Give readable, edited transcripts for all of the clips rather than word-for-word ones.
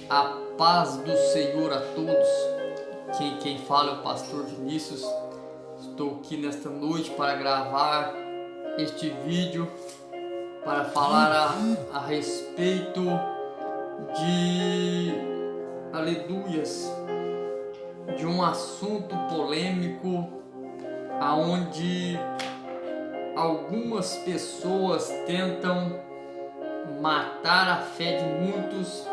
A paz do Senhor a todos. Quem fala é o pastor Vinícius. Estou aqui nesta noite para gravar este vídeo para falar a respeito de aleluias, de um assunto polêmico aonde algumas pessoas tentam matar a fé de muitos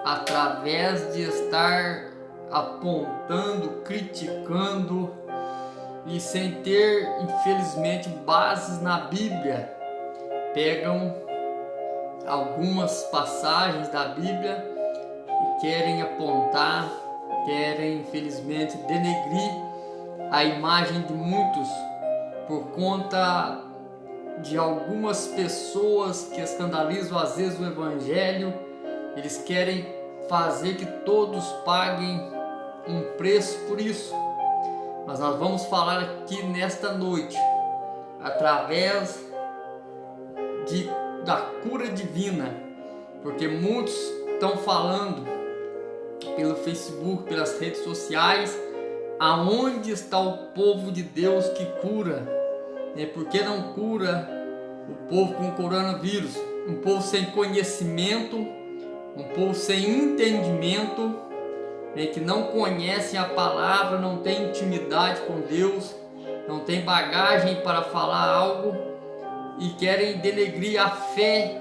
através de estar apontando, criticando e sem ter, infelizmente, bases na Bíblia. Pegam algumas passagens da Bíblia e querem apontar, querem, infelizmente, denegrir a imagem de muitos por conta de algumas pessoas que escandalizam às vezes o Evangelho. Eles querem fazer que todos paguem um preço por isso. Mas nós vamos falar aqui nesta noite através da cura divina, porque muitos estão falando pelo Facebook, pelas redes sociais, aonde está o povo de Deus que cura? Por que não cura o povo com o coronavírus? Um povo sem conhecimento, um povo sem entendimento, que não conhece a palavra, não tem intimidade com Deus, não tem bagagem para falar algo e querem denegrir a fé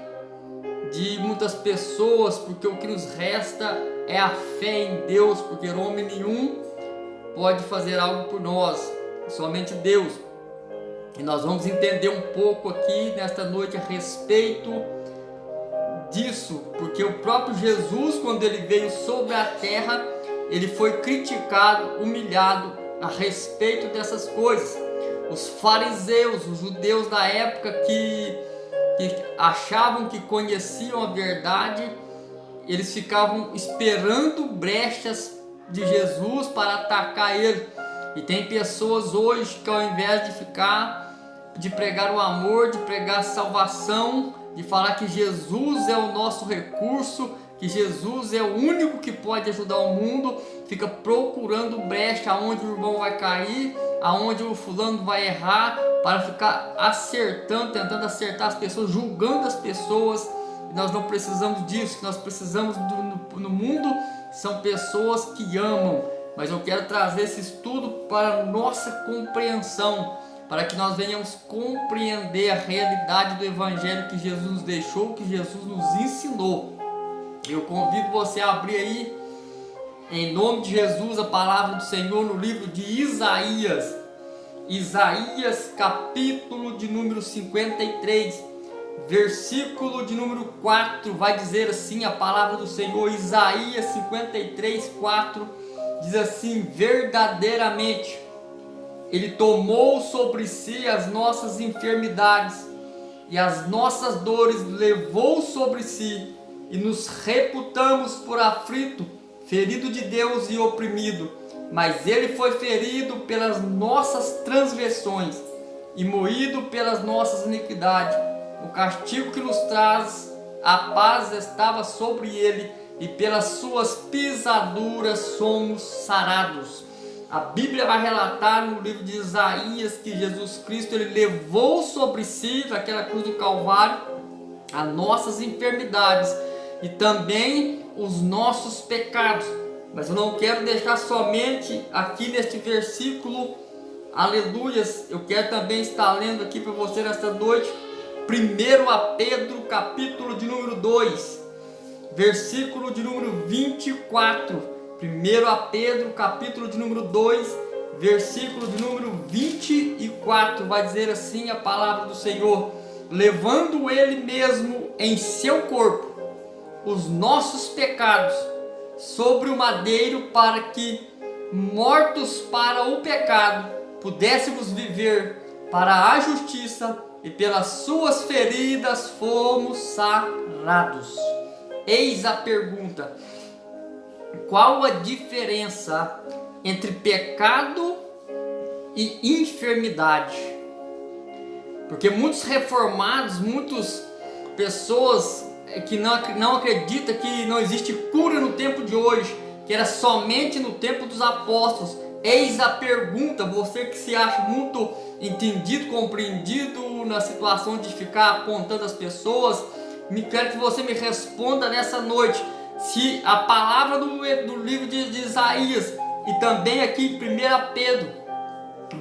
de muitas pessoas, porque o que nos resta é a fé em Deus, porque homem nenhum pode fazer algo por nós, somente Deus. E nós vamos entender um pouco aqui nesta noite a respeito disso, porque o próprio Jesus, quando ele veio sobre a terra, ele foi criticado, humilhado a respeito dessas coisas. Os fariseus, os judeus da época que achavam que conheciam a verdade, eles ficavam esperando brechas de Jesus para atacar ele. E tem pessoas hoje que, ao invés de pregar o amor, de pregar a salvação, de falar que Jesus é o nosso recurso, que Jesus é o único que pode ajudar o mundo, fica procurando brecha aonde o irmão vai cair, aonde o fulano vai errar, para ficar acertando, tentando acertar as pessoas, julgando as pessoas. E nós não precisamos disso. Nós precisamos no mundo são pessoas que amam. Mas eu quero trazer esse estudo para nossa compreensão, para que nós venhamos compreender a realidade do Evangelho que Jesus nos deixou, que Jesus nos ensinou. Eu convido você a abrir aí, em nome de Jesus, a palavra do Senhor no livro de Isaías. Isaías, capítulo de número 53, versículo de número 4, vai dizer assim a palavra do Senhor. Isaías 53, 4, diz assim: verdadeiramente Ele tomou sobre si as nossas enfermidades e as nossas dores levou sobre si, e nos reputamos por aflito, ferido de Deus e oprimido. Mas Ele foi ferido pelas nossas transgressões e moído pelas nossas iniquidades. O castigo que nos traz a paz estava sobre Ele, e pelas suas pisaduras somos sarados. A Bíblia vai relatar no livro de Isaías que Jesus Cristo ele levou sobre si, naquela cruz do Calvário, as nossas enfermidades e também os nossos pecados. Mas eu não quero deixar somente aqui neste versículo, aleluias, eu quero também estar lendo aqui para você nesta noite, 1 a Pedro, capítulo de número 2, versículo de número 24. 1 a Pedro, capítulo de número 2, versículo de número 24, vai dizer assim a palavra do Senhor: levando Ele mesmo em seu corpo os nossos pecados sobre o madeiro, para que, mortos para o pecado, pudéssemos viver para a justiça, e pelas suas feridas fomos sarados. Eis a pergunta: qual a diferença entre pecado e enfermidade? Porque muitos reformados, muitas pessoas que não acredita que não existe cura no tempo de hoje, que era somente no tempo dos apóstolos. Eis a pergunta, você que se acha muito entendido, compreendido na situação de ficar apontando as pessoas, quero que você me responda nessa noite, se a palavra do livro de Isaías e também aqui em 1 Pedro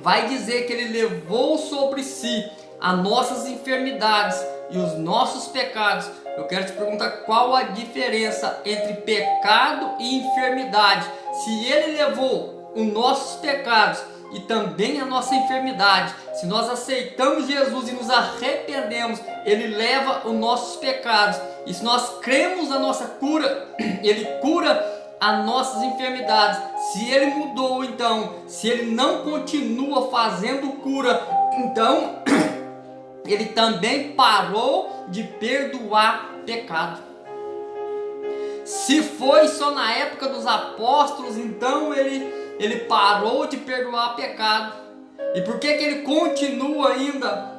vai dizer que ele levou sobre si as nossas enfermidades e os nossos pecados. Eu quero te perguntar qual a diferença entre pecado e enfermidade. Se ele levou os nossos pecados e também a nossa enfermidade, se nós aceitamos Jesus e nos arrependemos, ele leva os nossos pecados. E se nós cremos na nossa cura, ele cura as nossas enfermidades. Se ele mudou, então, se ele não continua fazendo cura, então ele também parou de perdoar pecado. Se foi só na época dos apóstolos, então ele parou de perdoar pecado. E por que ele continua ainda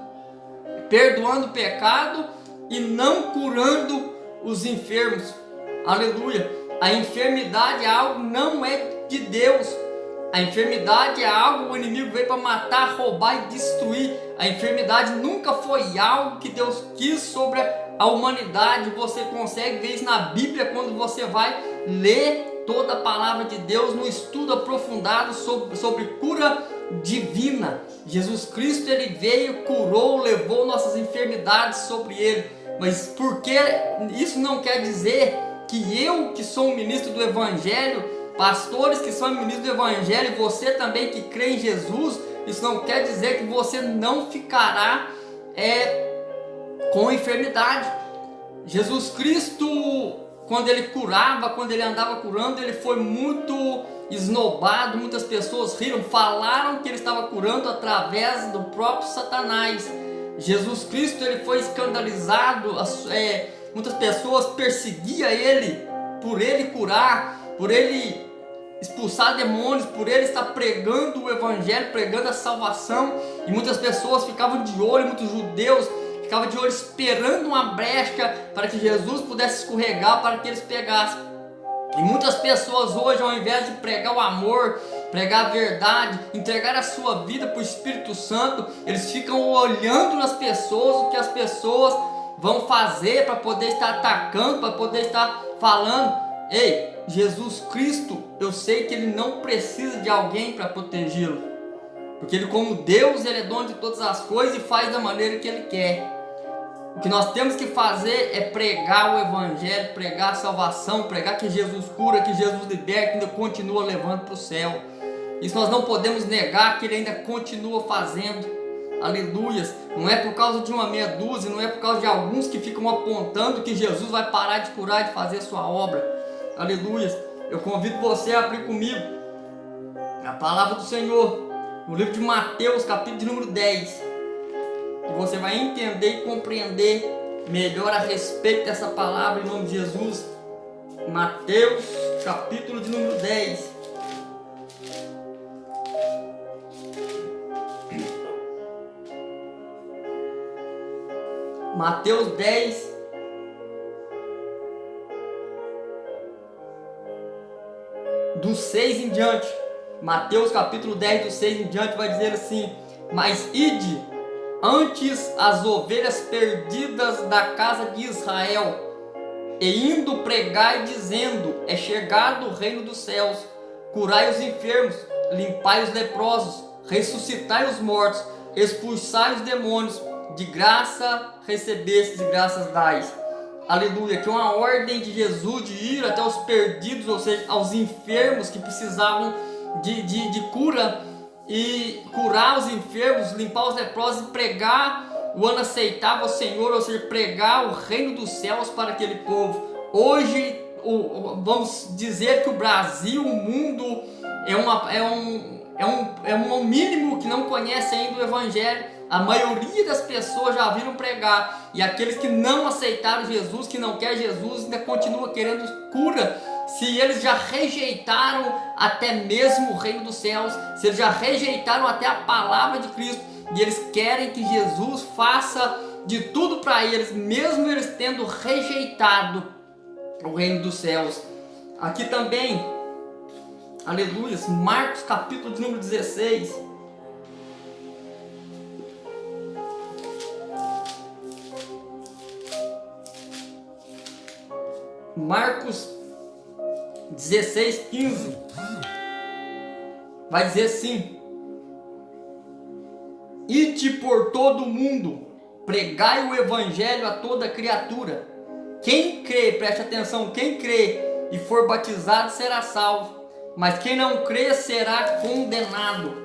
perdoando pecado e não curando os enfermos? Aleluia! A enfermidade é algo não é de Deus. A enfermidade é algo, o inimigo veio para matar, roubar e destruir. A enfermidade nunca foi algo que Deus quis sobre a humanidade. Você consegue ver isso na Bíblia quando você vai ler toda a palavra de Deus no estudo aprofundado sobre cura divina. Jesus Cristo, ele veio, curou, levou nossas enfermidades sobre ele. Mas porque isso não quer dizer que eu, que sou um ministro do Evangelho, pastores que são ministros do Evangelho, e você também que crê em Jesus, isso não quer dizer que você não ficará com enfermidade. Jesus Cristo, quando ele curava, quando ele andava curando, ele foi muito esnobado, muitas pessoas riram, falaram que ele estava curando através do próprio Satanás. Jesus Cristo, ele foi escandalizado, muitas pessoas perseguiam ele, por ele curar, por ele expulsar demônios, por ele estar pregando o Evangelho, pregando a salvação, e muitas pessoas ficavam de olho, muitos judeus ficavam de olho esperando uma brecha para que Jesus pudesse escorregar, para que eles pegassem. E muitas pessoas hoje, ao invés de pregar o amor, pregar a verdade, entregar a sua vida para o Espírito Santo, eles ficam olhando nas pessoas, o que as pessoas vão fazer para poder estar atacando, para poder estar falando. Ei, Jesus Cristo, eu sei que ele não precisa de alguém para protegê-lo, porque ele, como Deus, ele é dono de todas as coisas e faz da maneira que ele quer. O que nós temos que fazer é pregar o Evangelho, pregar a salvação, pregar que Jesus cura, que Jesus liberta, que ainda continua levando para o céu. Isso nós não podemos negar, que ele ainda continua fazendo. Aleluias. Não é por causa de uma meia dúzia, não é por causa de alguns que ficam apontando que Jesus vai parar de curar, de fazer a sua obra. Aleluias. Eu convido você a abrir comigo a palavra do Senhor no livro de Mateus, capítulo de número 10. E você vai entender e compreender melhor a respeito dessa palavra em nome de Jesus. Mateus, capítulo de número 10. Mateus 10, do 6 em diante. Mateus capítulo 10, do 6 em diante vai dizer assim: mas ide antes as ovelhas perdidas da casa de Israel, e indo pregai dizendo: é chegado o reino dos céus. Curai os enfermos, limpai os leprosos, ressuscitai os mortos, expulsai os demônios. De graça recebestes, de graças dais. Aleluia. Que é uma ordem de Jesus de ir até os perdidos, ou seja, aos enfermos que precisavam de cura, e curar os enfermos, limpar os leprosos e pregar o ano aceitável ao Senhor, ou seja, pregar o reino dos céus para aquele povo. Hoje, vamos dizer que o Brasil, o mundo, é um mínimo que não conhece ainda o Evangelho. A maioria das pessoas já viram pregar, e aqueles que não aceitaram Jesus, que não querem Jesus, ainda continuam querendo cura. Se eles já rejeitaram até mesmo o reino dos céus, se eles já rejeitaram até a palavra de Cristo, e eles querem que Jesus faça de tudo para eles, mesmo eles tendo rejeitado o reino dos céus. Aqui também, aleluia, Marcos capítulo de número 16. Marcos 16, 15. Vai dizer assim: ide por todo o mundo, pregai o evangelho a toda criatura. Quem crê, preste atenção, quem crê e for batizado será salvo, mas quem não crê será condenado.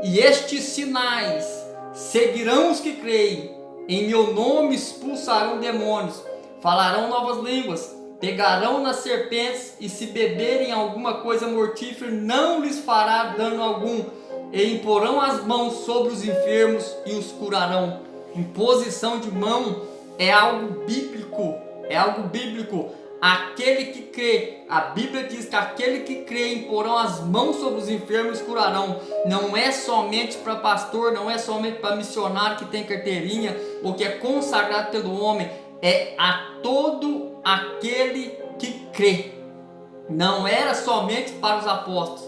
E estes sinais seguirão os que creem: em meu nome expulsarão demônios, falarão novas línguas, pegarão nas serpentes, e se beberem alguma coisa mortífera não lhes fará dano algum, e imporão as mãos sobre os enfermos e os curarão. Imposição de mão é algo bíblico, é algo bíblico. Aquele que crê, a Bíblia diz que aquele que crê imporão as mãos sobre os enfermos e os curarão. Não é somente para pastor, não é somente para missionário que tem carteirinha ou que é consagrado pelo homem, é a todo aquele que crê. Não era somente para os apóstolos,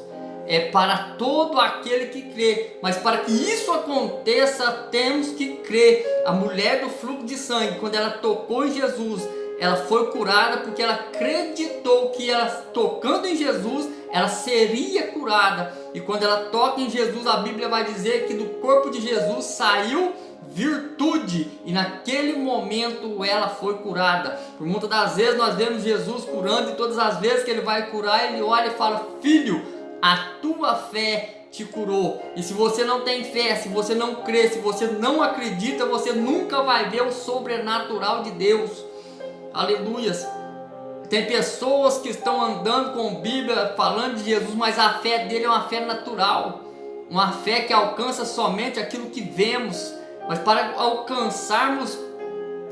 é para todo aquele que crê. Mas para que isso aconteça, temos que crer. A mulher do fluxo de sangue, quando ela tocou em Jesus, ela foi curada porque ela acreditou que ela tocando em Jesus, ela seria curada. E quando ela toca em Jesus, a Bíblia vai dizer que do corpo de Jesus saiu virtude, e naquele momento ela foi curada. Por muitas das vezes nós vemos Jesus curando, e todas as vezes que ele vai curar, ele olha e fala: filho, a tua fé te curou. E se você não tem fé, se você não crê, se você não acredita, você nunca vai ver o sobrenatural de Deus. Aleluias. Tem pessoas que estão andando com Bíblia, falando de Jesus, mas a fé dele é uma fé natural, uma fé que alcança somente aquilo que vemos. Mas para alcançarmos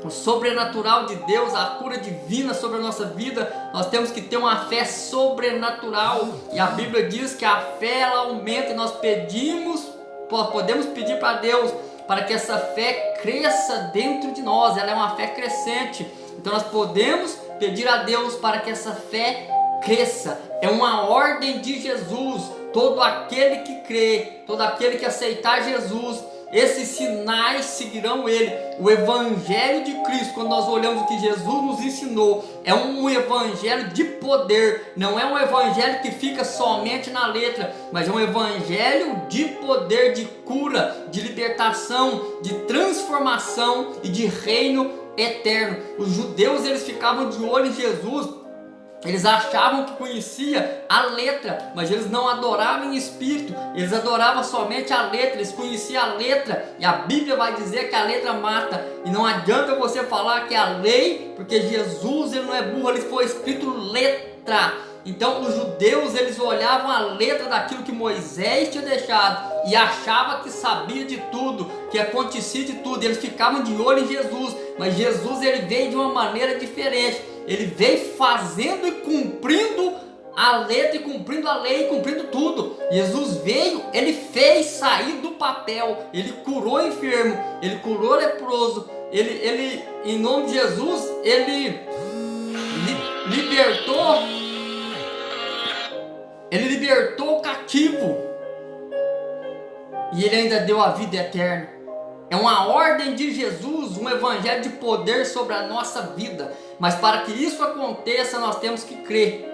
o sobrenatural de Deus, a cura divina sobre a nossa vida, nós temos que ter uma fé sobrenatural. E a Bíblia diz que a fé ela aumenta, e nós podemos pedir para Deus para que essa fé cresça dentro de nós. Ela é uma fé crescente. Então nós podemos pedir a Deus para que essa fé cresça. É uma ordem de Jesus. Todo aquele que crê, todo aquele que aceitar Jesus, esses sinais seguirão ele. O evangelho de Cristo, quando nós olhamos o que Jesus nos ensinou, é um evangelho de poder. Não é um evangelho que fica somente na letra, mas é um evangelho de poder, de cura, de libertação, de transformação e de reino eterno. Os judeus, eles ficavam de olho em Jesus. Eles achavam que conhecia a letra, mas eles não adoravam em espírito. Eles adoravam somente a letra. Eles conheciam a letra, e a Bíblia vai dizer que a letra mata. E não adianta você falar que é a lei, porque Jesus ele não é burro, ele foi escrito letra. Então os judeus, eles olhavam a letra daquilo que Moisés tinha deixado e achavam que sabia de tudo, que acontecia de tudo. Eles ficavam de olho em Jesus, mas Jesus ele veio de uma maneira diferente. Ele veio fazendo e cumprindo a letra, e cumprindo a lei, e cumprindo tudo. Jesus veio, ele fez sair do papel. Ele curou libertou, ele curou leproso. Ele em nome de Jesus, ele libertou o cativo. E ele ainda deu a vida eterna. É uma ordem de Jesus, um evangelho de poder sobre a nossa vida. Mas para que isso aconteça, nós temos que crer.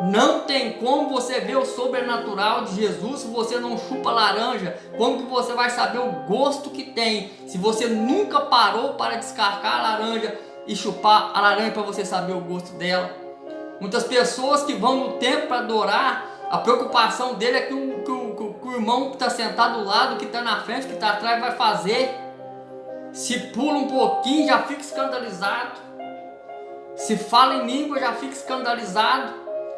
Não tem como você ver o sobrenatural de Jesus se você não chupa laranja. Como que você vai saber o gosto que tem se você nunca parou para descascar a laranja e chupar a laranja para você saber o gosto dela? Muitas pessoas que vão no templo para adorar, a preocupação dele é que o irmão que está sentado do lado, que está na frente, que está atrás vai fazer. Se pula um pouquinho, já fica escandalizado. Se fala em língua, já fica escandalizado.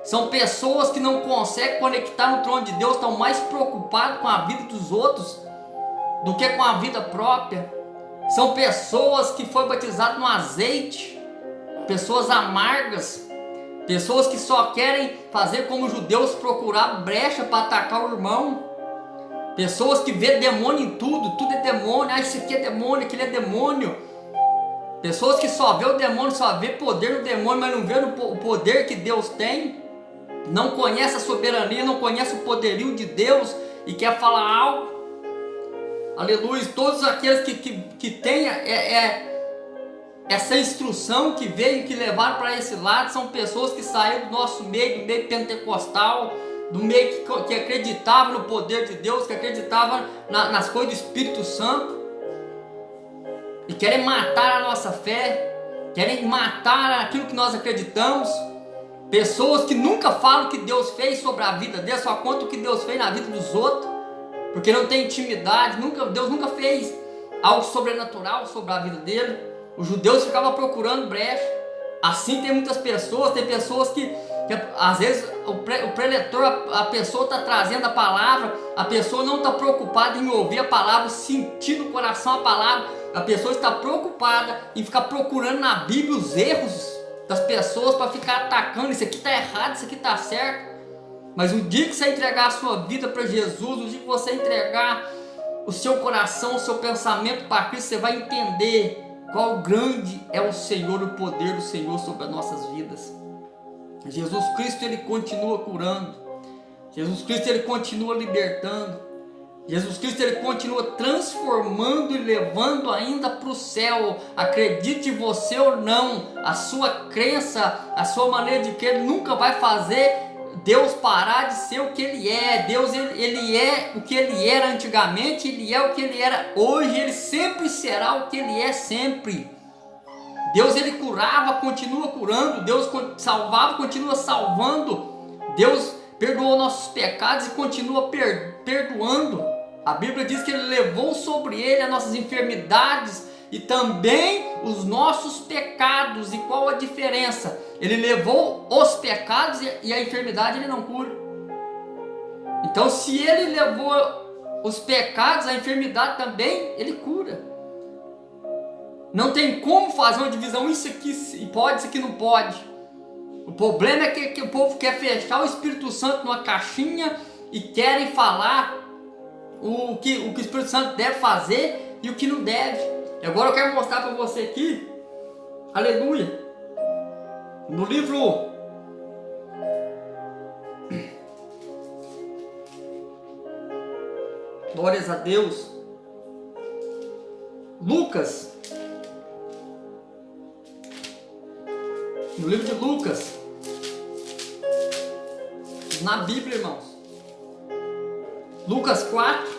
São pessoas que não conseguem conectar no trono de Deus, estão mais preocupados com a vida dos outros do que com a vida própria. São pessoas que foram batizadas no azeite, pessoas amargas, pessoas que só querem fazer como os judeus, procurar brecha para atacar o irmão. Pessoas que vê demônio em tudo, tudo é demônio, isso aqui é demônio, aquilo é demônio. Pessoas que só vê o demônio, só vê poder no demônio, mas não vê o poder que Deus tem. Não conhece a soberania, não conhece o poderio de Deus e quer falar algo. Aleluia. Todos aqueles que têm essa instrução, que veio, que levaram para esse lado, são pessoas que saíram do nosso meio, do meio pentecostal, do meio que acreditavam no poder de Deus, que acreditavam nas coisas do Espírito Santo, e querem matar a nossa fé, querem matar aquilo que nós acreditamos. Pessoas que nunca falam o que Deus fez sobre a vida deles, só contam o que Deus fez na vida dos outros, porque não tem intimidade. Deus nunca fez algo sobrenatural sobre a vida dele. Os judeus ficavam procurando brecha. Assim tem muitas pessoas, tem pessoas que às vezes o preletor, a pessoa está trazendo a palavra, a pessoa não está preocupada em ouvir a palavra, sentir no coração a palavra, a pessoa está preocupada em ficar procurando na Bíblia os erros das pessoas para ficar atacando, isso aqui está errado, isso aqui está certo. Mas o dia que você entregar a sua vida para Jesus, o dia que você entregar o seu coração, o seu pensamento para Cristo, você vai entender qual grande é o Senhor, o poder do Senhor sobre as nossas vidas. Jesus Cristo, Ele continua curando. Jesus Cristo, Ele continua libertando. Jesus Cristo, Ele continua transformando e levando ainda para o céu. Acredite você ou não, a sua crença, a sua maneira de crer nunca vai fazer Deus parar de ser o que Ele é. Deus, ele é o que Ele era antigamente, Ele é o que Ele era hoje, Ele sempre será o que Ele é sempre. Deus, Ele curava, continua curando. Deus salvava, continua salvando. Deus perdoou nossos pecados e continua perdoando. A Bíblia diz que Ele levou sobre Ele as nossas enfermidades e também os nossos pecados. E qual a diferença? Ele levou os pecados e a enfermidade Ele não cura. Então, se Ele levou os pecados, a enfermidade também, Ele cura. Não tem como fazer uma divisão, isso aqui pode, isso aqui não pode. O problema é que o povo quer fechar o Espírito Santo numa caixinha e querem falar o que o Espírito Santo deve fazer e o que não deve. E agora eu quero mostrar para você aqui, aleluia, no livro glórias a Deus, Lucas, no livro de Lucas, na Bíblia, irmãos, Lucas 4,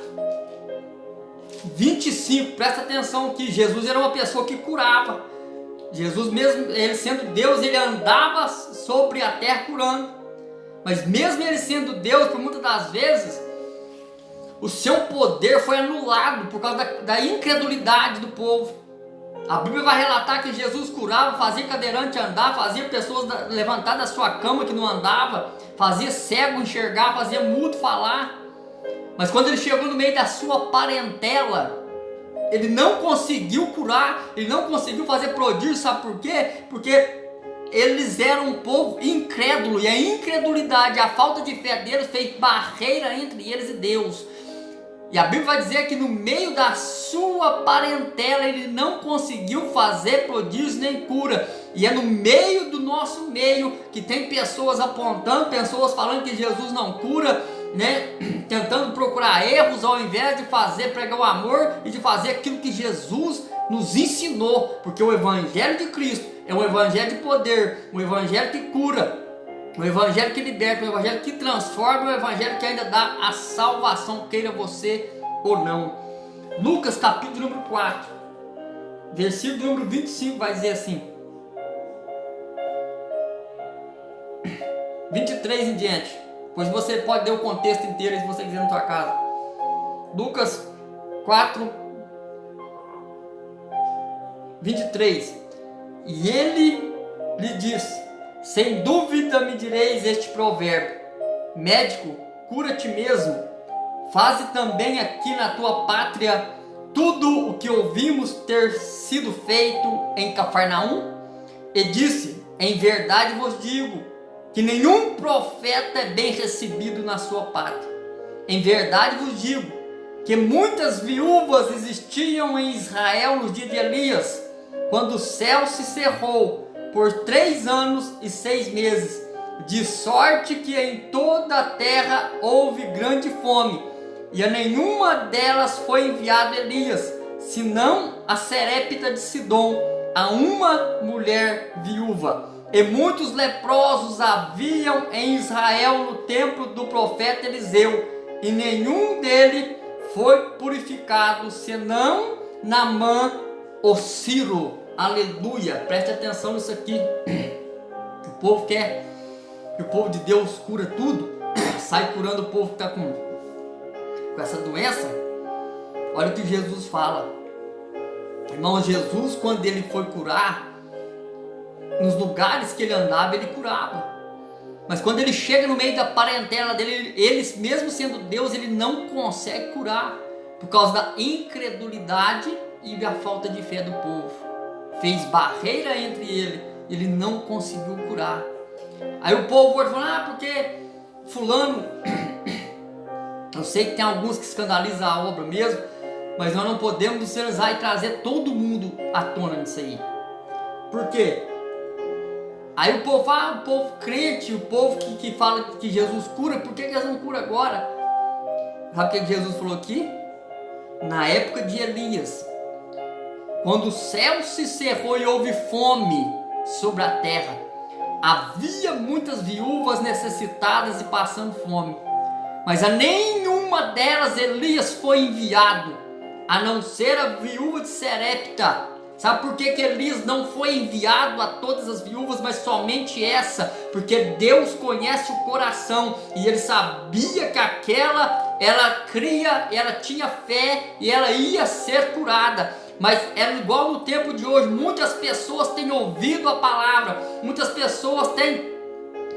25, presta atenção que Jesus era uma pessoa que curava. Jesus mesmo, Ele sendo Deus, Ele andava sobre a terra curando. Mas mesmo Ele sendo Deus, por muitas das vezes, o seu poder foi anulado por causa da incredulidade do povo. A Bíblia vai relatar que Jesus curava, fazia cadeirante andar, fazia pessoas levantar da sua cama que não andava, fazia cego enxergar, fazia mudo falar. Mas quando Ele chegou no meio da sua parentela, Ele não conseguiu curar, Ele não conseguiu fazer prodígio. Sabe por quê? Porque eles eram um povo incrédulo, e a incredulidade, a falta de fé deles fez barreira entre eles e Deus. E a Bíblia vai dizer que no meio da sua parentela Ele não conseguiu fazer prodígios nem cura. E é no meio do nosso meio que tem pessoas apontando, pessoas falando que Jesus não cura, né? Tentando procurar erros ao invés de pregar o amor e de fazer aquilo que Jesus nos ensinou. Porque o Evangelho de Cristo é um Evangelho de poder, um Evangelho que cura, um Evangelho que liberta, um Evangelho que transforma, um Evangelho que ainda dá a salvação, queira você ou não. Lucas capítulo número 4, versículo número 25 vai dizer assim, 23 em diante, pois você pode ler o contexto inteiro se você quiser na sua casa. Lucas 4, 23. E Ele lhe disse: sem dúvida me direis este provérbio: médico, cura-te mesmo. Faze também aqui na tua pátria tudo o que ouvimos ter sido feito em Cafarnaum. E disse: em verdade vos digo que nenhum profeta é bem recebido na sua pátria. Em verdade vos digo que muitas viúvas existiam em Israel nos dias de Elias, quando o céu se cerrou por 3 anos e 6 meses, de sorte que em toda a terra houve grande fome, e a nenhuma delas foi enviado Elias, senão a Serepta de Sidom, a uma mulher viúva. E muitos leprosos haviam em Israel no tempo do profeta Eliseu, e nenhum dele foi purificado, senão Naamã, o Sírio. Aleluia, preste atenção nisso aqui. O povo quer, que o povo de Deus cura tudo, sai curando o povo que está com essa doença. Olha o que Jesus fala. Irmão, Jesus, quando ele foi curar, nos lugares que ele andava, ele curava. Mas quando ele chega no meio da parentela dele, ele mesmo sendo Deus, ele não consegue curar, por causa da incredulidade e da falta de fé do povo. Fez barreira entre ele não conseguiu curar. Aí o povo vai falar, porque fulano, eu sei que tem alguns que escandalizam a obra mesmo, mas nós não podemos usar e trazer todo mundo à tona nisso aí. Por quê? Aí o povo fala, o povo crente, o povo que fala que Jesus cura, por que Jesus não cura agora? Sabe o que Jesus falou aqui? Na época de Elias, quando o céu se cerrou e houve fome sobre a terra, havia muitas viúvas necessitadas e passando fome, mas a nenhuma delas Elias foi enviado, a não ser a viúva de Serepta. Sabe por que Elias não foi enviado a todas as viúvas, mas somente essa? Porque Deus conhece o coração, e ele sabia que ela tinha fé e ela ia ser curada. Mas é igual no tempo de hoje, muitas pessoas têm ouvido a palavra, muitas pessoas têm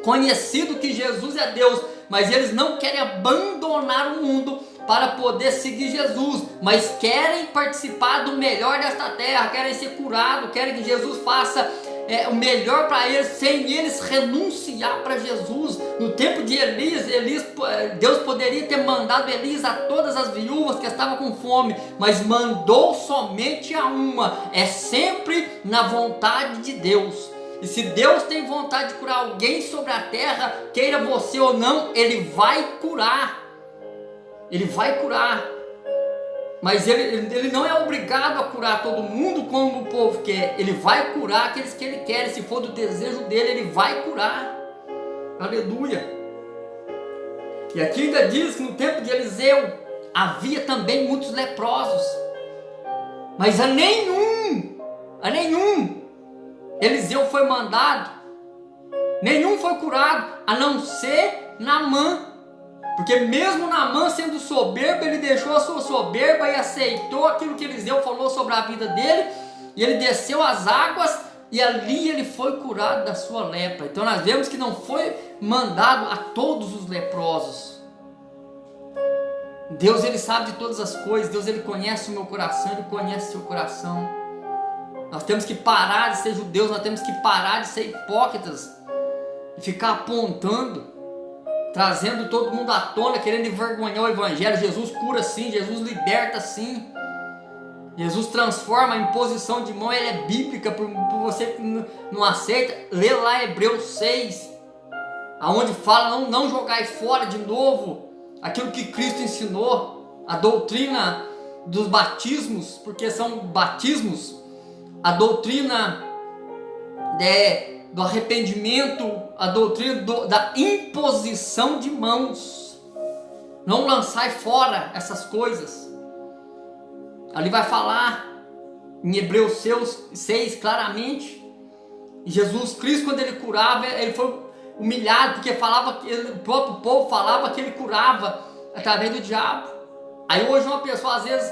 conhecido que Jesus é Deus, mas eles não querem abandonar o mundo para poder seguir Jesus, mas querem participar do melhor desta terra, querem ser curados, querem que Jesus faça o melhor para eles, sem eles renunciar para Jesus. No tempo de Elias, Deus poderia ter mandado Elias a todas as viúvas que estavam com fome, mas mandou somente a uma. É sempre na vontade de Deus. E se Deus tem vontade de curar alguém sobre a terra, queira você ou não, Ele vai curar. Ele vai curar. Mas ele não é obrigado a curar todo mundo como o povo quer. Ele vai curar aqueles que Ele quer. Se for do desejo dele, Ele vai curar. Aleluia. E aqui ainda diz que no tempo de Eliseu havia também muitos leprosos. Mas a nenhum Eliseu foi mandado, nenhum foi curado, a não ser Naamã. Porque mesmo Naamã sendo soberbo, ele deixou a sua soberba e aceitou aquilo que Eliseu falou sobre a vida dele, e ele desceu as águas, e ali ele foi curado da sua lepra. Então nós vemos que não foi mandado a todos os leprosos. Deus, ele sabe de todas as coisas. Deus, ele conhece o meu coração, ele conhece o seu coração. Nós temos que parar de ser judeus, nós temos que parar de ser hipócritas e ficar apontando, trazendo todo mundo à tona, querendo envergonhar o evangelho. Jesus cura sim, Jesus liberta sim, Jesus transforma. A imposição de mão, ela é bíblica. Por você que não aceita, lê lá Hebreus 6, aonde fala não jogai fora de novo aquilo que Cristo ensinou, a doutrina dos batismos, porque são batismos, a doutrina do arrependimento, a doutrina da imposição de mãos. Não lançai fora essas coisas. Ali vai falar em Hebreus 6 claramente. Jesus Cristo, quando ele curava, ele foi humilhado, porque o próprio povo falava que ele curava através do diabo. Aí hoje uma pessoa às vezes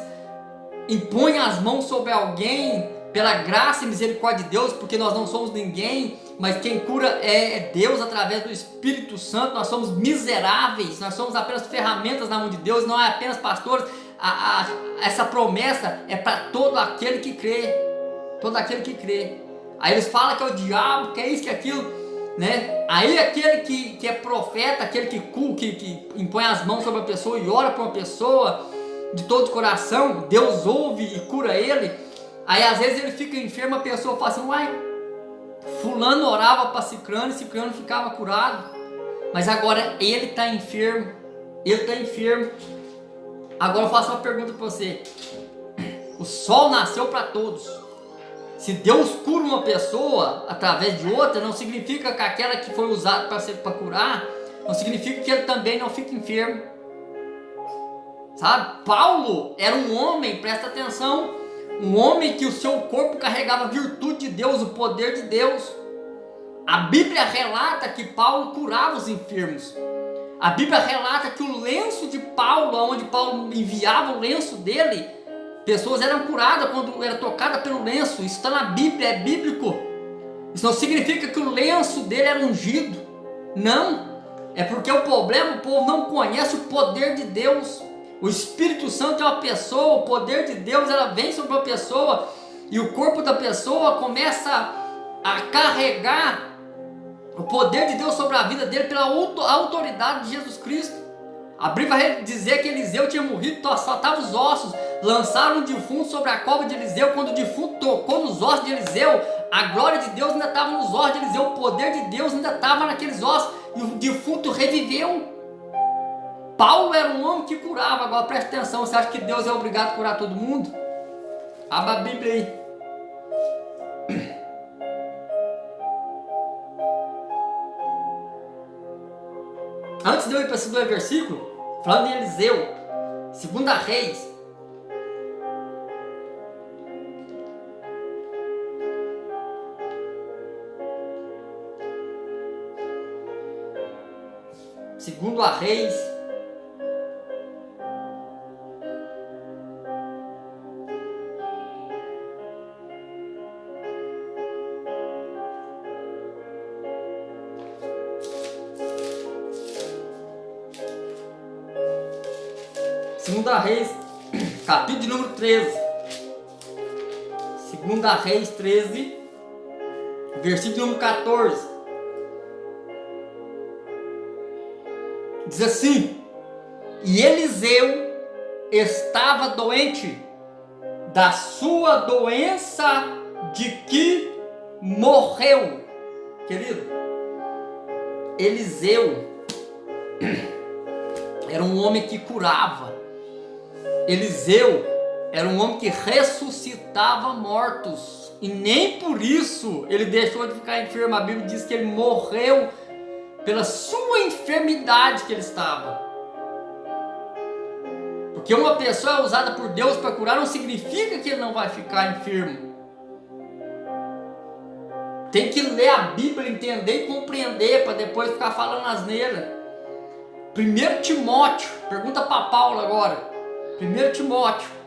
impõe as mãos sobre alguém pela graça e misericórdia de Deus, porque nós não somos ninguém, mas quem cura é Deus através do Espírito Santo. Nós somos miseráveis, nós somos apenas ferramentas na mão de Deus, não é apenas pastores. Essa promessa é para todo aquele que crê, todo aquele que crê. Aí eles falam que é o diabo, que é isso, que é aquilo, né? Aí aquele que é profeta, aquele que impõe as mãos sobre a pessoa e ora por uma pessoa de todo o coração, Deus ouve e cura ele. Aí às vezes ele fica enfermo, a pessoa fala assim, uai, fulano orava para Cicrano e Cicrano ficava curado. Mas agora ele está enfermo. Ele está enfermo. Agora eu faço uma pergunta para você. O sol nasceu para todos. Se Deus cura uma pessoa através de outra, não significa que aquela que foi usada para curar, não significa que ele também não fica enfermo. Sabe? Paulo era um homem, presta atenção, um homem que o seu corpo carregava a virtude de Deus, o poder de Deus. A Bíblia relata que Paulo curava os enfermos. A Bíblia relata que o lenço de Paulo, onde Paulo enviava o lenço dele, pessoas eram curadas quando era tocada pelo lenço. Isso está na Bíblia, é bíblico. Isso não significa que o lenço dele era ungido. Não. É porque o problema, o povo não conhece o poder de Deus. O Espírito Santo é uma pessoa, o poder de Deus ela vem sobre uma pessoa e o corpo da pessoa começa a carregar o poder de Deus sobre a vida dele pela autoridade de Jesus Cristo. A Bíblia vai dizer que Eliseu tinha morrido, só estavam os ossos. Lançaram um defunto sobre a cova de Eliseu. Quando o defunto tocou nos ossos de Eliseu, a glória de Deus ainda estava nos ossos de Eliseu. O poder de Deus ainda estava naqueles ossos. E o defunto reviveu. Paulo era um homem que curava. Agora preste atenção, você acha que Deus é obrigado a curar todo mundo? Abra a Bíblia aí. Antes de eu ir para esse 2 versículos, falando em Eliseu, 2 Reis, Segundo a Reis, Segunda Reis, capítulo de número 13. Segunda Reis 13, versículo número 14. Diz assim: e Eliseu estava doente da sua doença de que morreu. Querido, Eliseu era um homem que curava. Eliseu era um homem que ressuscitava mortos. E nem por isso ele deixou de ficar enfermo. A Bíblia diz que ele morreu pela sua enfermidade que ele estava. Porque uma pessoa é usada por Deus para curar não significa que ele não vai ficar enfermo. Tem que ler a Bíblia, entender e compreender para depois ficar falando asneira. 1 Timóteo, pergunta para Paulo agora. 1 Timóteo.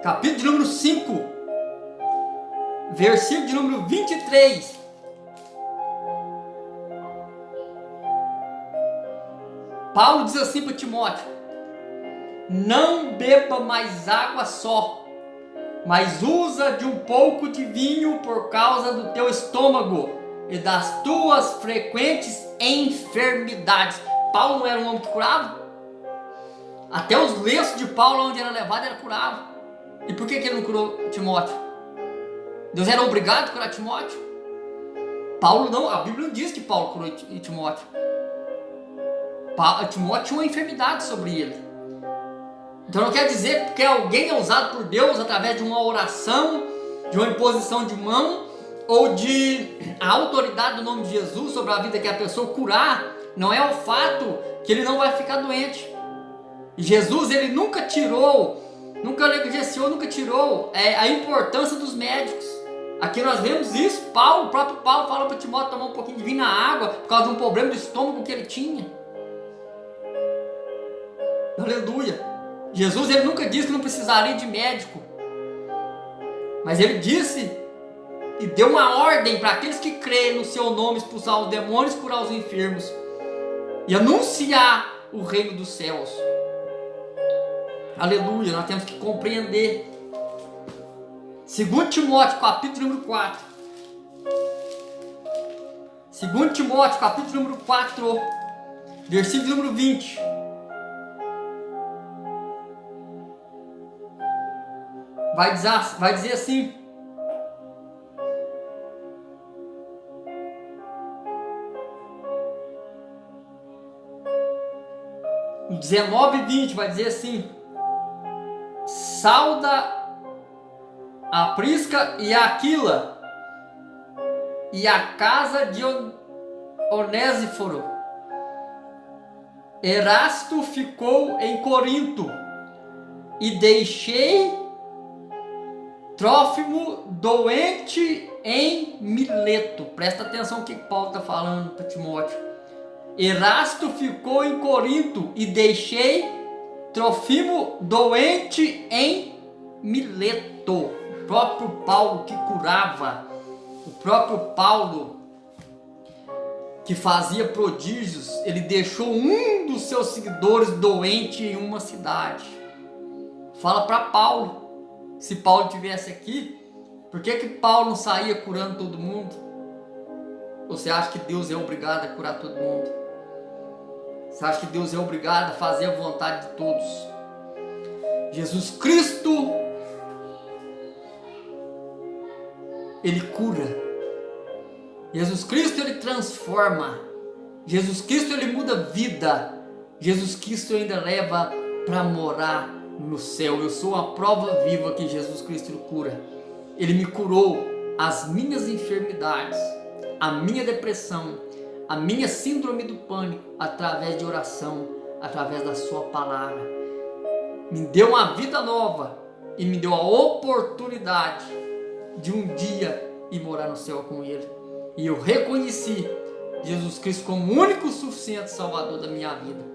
Capítulo de número 5, versículo de número 23. Paulo diz assim para Timóteo: não beba mais água só, mas usa de um pouco de vinho por causa do teu estômago e das tuas frequentes enfermidades. Paulo não era um homem que curava? Até os lenços de Paulo, onde era levado, era curado. E por que ele não curou Timóteo? Deus era obrigado a curar Timóteo? Paulo não, a Bíblia não diz que Paulo curou Timóteo. Timóteo tinha uma enfermidade sobre ele. Então não quer dizer que alguém é usado por Deus através de uma oração, de uma imposição de mão, ou de a autoridade do nome de Jesus sobre a vida que a pessoa curar, não é o fato que ele não vai ficar doente. Jesus, ele nunca negligenciou, nunca tirou a importância dos médicos. Aqui nós vemos isso. O próprio Paulo fala para Timóteo tomar um pouquinho de vinho na água por causa de um problema do estômago que ele tinha. Aleluia. Jesus, ele nunca disse que não precisaria de médico, mas ele disse e deu uma ordem para aqueles que creem no seu nome expulsar os demônios, curar os enfermos e anunciar o reino dos céus. Aleluia, nós temos que compreender. 2 Timóteo, capítulo número 4. 2 Timóteo, capítulo número 4, versículo número 20. Vai dizer assim: no 19 e 20 vai dizer assim: sauda a Prisca e a Aquila e a casa de Onésiforo. Erasto ficou em Corinto e deixei Trófimo doente em Mileto. Presta atenção no que Paulo está falando para Timóteo. Erasto ficou em Corinto e deixei Trófimo doente em Mileto. O próprio Paulo que curava, o próprio Paulo que fazia prodígios, ele deixou um dos seus seguidores doente em uma cidade. Fala para Paulo. Se Paulo estivesse aqui, por que Paulo não saía curando todo mundo? Ou você acha que Deus é obrigado a curar todo mundo? Você acha que Deus é obrigado a fazer a vontade de todos? Jesus Cristo, Ele cura. Jesus Cristo, Ele transforma. Jesus Cristo, Ele muda vida. Jesus Cristo ainda leva para morar no céu. Eu sou a prova viva que Jesus Cristo cura. Ele me curou as minhas enfermidades, a minha depressão, a minha síndrome do pânico, através de oração, através da sua palavra. Me deu uma vida nova e me deu a oportunidade de um dia ir morar no céu com Ele. E eu reconheci Jesus Cristo como o único suficiente Salvador da minha vida.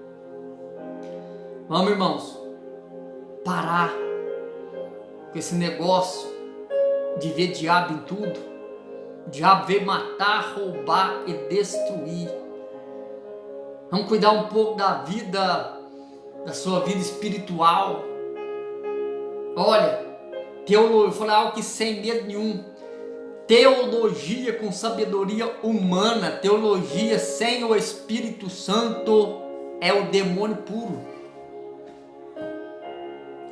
Vamos, irmãos, parar com esse negócio de ver diabo em tudo. O diabo veio matar, roubar e destruir. Vamos cuidar um pouco da vida, da sua vida espiritual. Olha, eu falei algo que sem medo nenhum. Teologia com sabedoria humana, teologia sem o Espírito Santo é o demônio puro.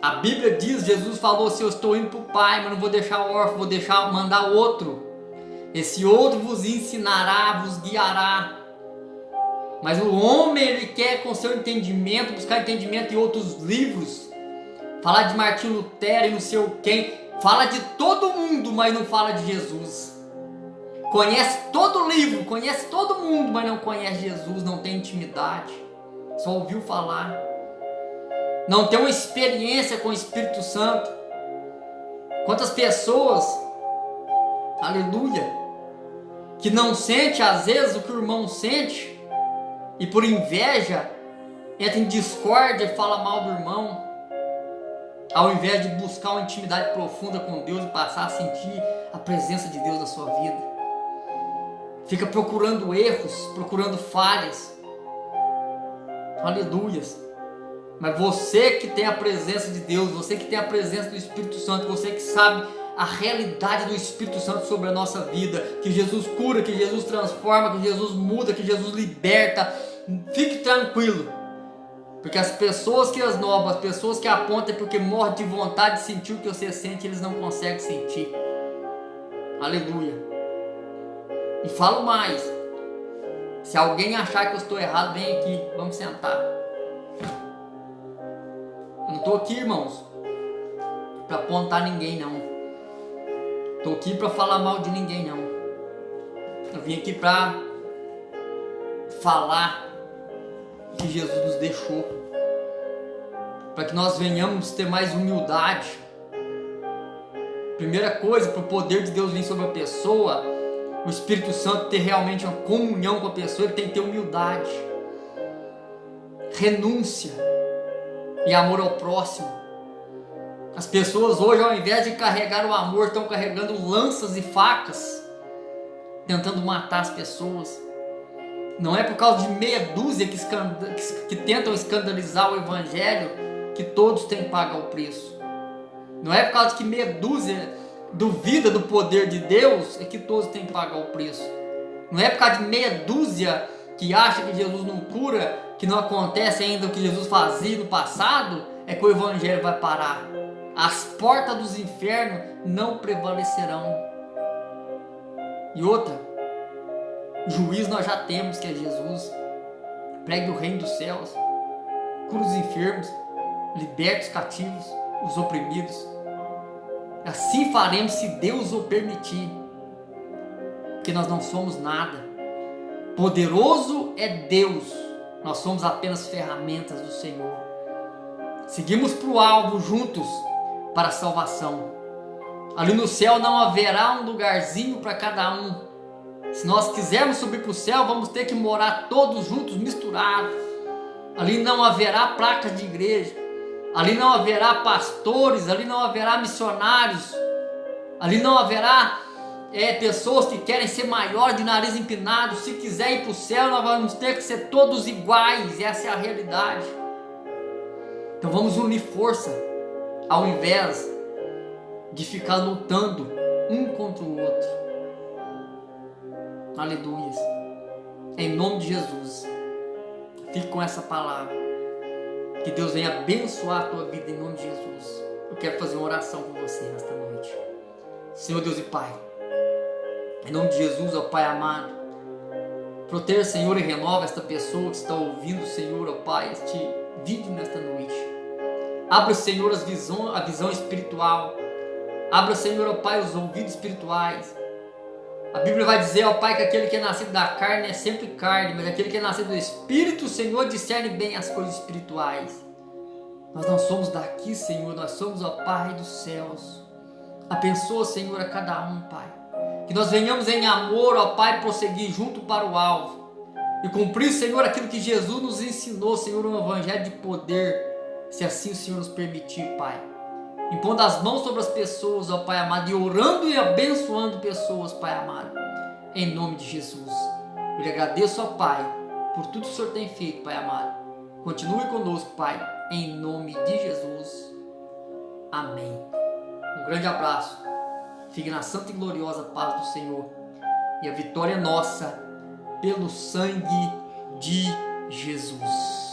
A Bíblia diz, Jesus falou assim: eu estou indo para o Pai, mas não vou deixar órfão, vou mandar outro. Esse outro vos ensinará, vos guiará. Mas o homem, ele quer com seu entendimento, buscar entendimento em outros livros. Falar de Martim Lutero e não sei quem. Fala de todo mundo, mas não fala de Jesus. Conhece todo o livro, conhece todo mundo, mas não conhece Jesus, não tem intimidade. Só ouviu falar. Não tem uma experiência com o Espírito Santo. Quantas pessoas, aleluia, que não sente às vezes o que o irmão sente, e por inveja entra em discórdia e fala mal do irmão, ao invés de buscar uma intimidade profunda com Deus e passar a sentir a presença de Deus na sua vida. Fica procurando erros, procurando falhas. Aleluias. Mas você que tem a presença de Deus, você que tem a presença do Espírito Santo, você que sabe a realidade do Espírito Santo sobre a nossa vida, que Jesus cura, que Jesus transforma, que Jesus muda, que Jesus liberta, fique tranquilo. Porque as pessoas que esnobam, as pessoas que apontam é porque morrem de vontade de sentir o que você sente, eles não conseguem sentir. Aleluia. E falo mais. Se alguém achar que eu estou errado, vem aqui, vamos sentar. Eu não estou aqui, irmãos, para apontar ninguém, não. Estou aqui para falar mal de ninguém, não. Eu vim aqui para falar que Jesus nos deixou, para que nós venhamos ter mais humildade. Primeira coisa, para o poder de Deus vir sobre a pessoa, o Espírito Santo ter realmente uma comunhão com a pessoa, ele tem que ter humildade, renúncia e amor ao próximo. As pessoas hoje, ao invés de carregar o amor, estão carregando lanças e facas, tentando matar as pessoas. Não é por causa de meia dúzia que tentam escandalizar o Evangelho que todos têm que pagar o preço. Não é por causa que meia dúzia duvida do poder de Deus é que todos têm que pagar o preço. Não é por causa de meia dúzia que acha que Jesus não cura, que não acontece ainda o que Jesus fazia no passado, é que o evangelho vai parar. As portas dos infernos não prevalecerão. E outra, juiz nós já temos, que é Jesus. Pregue o reino dos céus, cura os enfermos, liberte os cativos, os oprimidos. Assim faremos se Deus o permitir, porque nós não somos nada. Poderoso é Deus, nós somos apenas ferramentas do Senhor. Seguimos para o alvo juntos para a salvação. Ali no céu não haverá um lugarzinho para cada um. Se nós quisermos subir para o céu, vamos ter que morar todos juntos, misturados. Ali não haverá placas de igreja, ali não haverá pastores, ali não haverá missionários, ali não haverá pessoas que querem ser maiores, de nariz empinado. Se quiser ir para o céu, nós vamos ter que ser todos iguais. Essa é a realidade. Então vamos unir força, ao invés de ficar lutando um contra o outro. Aleluia. Em nome de Jesus, fique com essa palavra. Que Deus venha abençoar a tua vida em nome de Jesus. Eu quero fazer uma oração com você nesta noite. Senhor Deus e Pai, em nome de Jesus, ó Pai amado, proteja, Senhor, e renova esta pessoa que está ouvindo, Senhor, ó Pai, este vídeo nesta noite. Abra, Senhor, a visão espiritual. Abra, Senhor, ó Pai, os ouvidos espirituais. A Bíblia vai dizer, ó Pai, que aquele que é nascido da carne é sempre carne, mas aquele que é nascido do Espírito, Senhor, discerne bem as coisas espirituais. Nós não somos daqui, Senhor, nós somos, ó Pai, dos céus. Abençoa, Senhor, a cada um, Pai. Que nós venhamos em amor, ó Pai, prosseguir junto para o alvo. E cumprir, Senhor, aquilo que Jesus nos ensinou, Senhor, um evangelho de poder, se assim o Senhor nos permitir, Pai. Impondo as mãos sobre as pessoas, ó Pai amado, e orando e abençoando pessoas, Pai amado, em nome de Jesus. Eu lhe agradeço, ó Pai, por tudo que o Senhor tem feito, Pai amado. Continue conosco, Pai, em nome de Jesus. Amém. Um grande abraço. Fique na santa e gloriosa paz do Senhor. E a vitória é nossa, pelo sangue de Jesus.